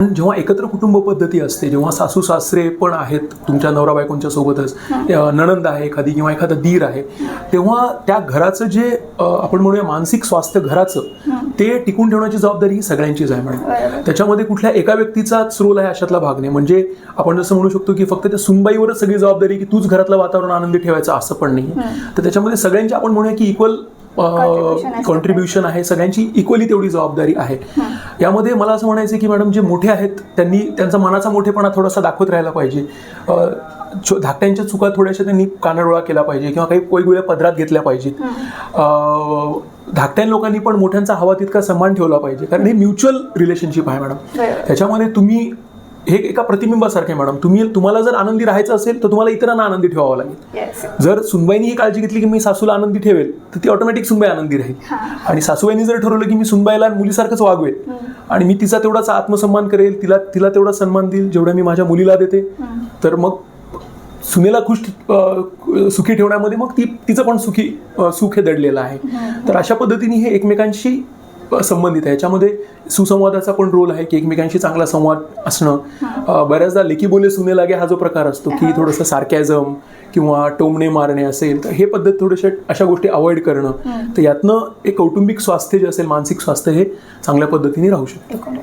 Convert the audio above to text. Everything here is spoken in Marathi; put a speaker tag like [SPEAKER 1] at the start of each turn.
[SPEAKER 1] जेव्हा एकत्र कुटुंब पद्धती असते, जेव्हा सासू सासरे पण आहेत तुमच्या नवरा बायकोंच्या सोबतच, नणंद आहे एखादी किंवा एखादा दीर आहे, तेव्हा त्या घराचं जे आपण म्हणूया मानसिक स्वास्थ्य घराचं ते टिकून ठेवण्याची जबाबदारी ही सगळ्यांचीच आहे मॅडम. त्याच्यामध्ये कुठल्या एका व्यक्तीचाच रोल आहे अशातला भाग नाही. म्हणजे आपण जसं म्हणू शकतो की फक्त त्या सुनबाईवरच सगळी जबाबदारी की तूच घरातलं वातावरण आनंदी ठेवायचं असं पण नाही. तर त्याच्यामध्ये सगळ्यांची आपण म्हणूया की इक्वल कॉन्ट्रीब्युशन आहे, सगळ्यांची इक्वली तेवढी जबाबदारी आहे. यामध्ये मला असं म्हणायचं की मॅडम जे मोठे आहेत त्यांनी त्यांचा मनाचा मोठेपणा थोडासा दाखवत राहायला पाहिजे. धाकट्यांच्या चुका थोड्याशा त्यांनी कानाडोळा केला पाहिजे किंवा काही वेगवेगळ्या पदरात घेतल्या पाहिजेत. धाकट्या लोकांनी पण मोठ्यांचा हवा तितका सन्मान ठेवला पाहिजे, कारण हे म्युच्युअल रिलेशनशिप आहे मॅडम. त्याच्यामध्ये तुम्ही हे एका प्रतिबिंबासारखे मॅडम, तुम्हाला जर आनंदी राहायचं असेल तर तुम्हाला इतरांना आनंदी ठेवावं लागेल. जर सुनबाईनी ही काळजी घेतली की मी सासूला आनंदी ठेवेल तर ती ऑटोमॅटिक सुनबाई आनंदी राहील. आणि सासूबाईंनी जर ठरवलं की मी सुनबाईला मुलीसारखंच वागवेल आणि मी तिचा तेवढाच आत्मसन्मान करेल, तिला तेवढा सन्मान देईल जेवढा मी माझ्या मुलीला देते, तर मग सुनेला सुखी ठेवण्यामध्ये मग तिचं पण सुख हे दडलेलं आहे. तर अशा पद्धतीने हे एकमेकांशी संबंधित आहे. याच्यामध्ये सुसंवादाचा पण रोल आहे की एकमेकांशी चांगला संवाद असणं. बऱ्याचदा लेकी बोले सुने लागे हा जो प्रकार असतो की थोडंसं सार्कॅझम किंवा टोमणे मारणे असेल, तर हे पद्धत थोडेसे अशा गोष्टी अवॉइड करणं. तर यातनं एक कौटुंबिक स्वास्थ्य जे असेल, मानसिक स्वास्थ्य हे चांगल्या पद्धतीने राहू शकतं.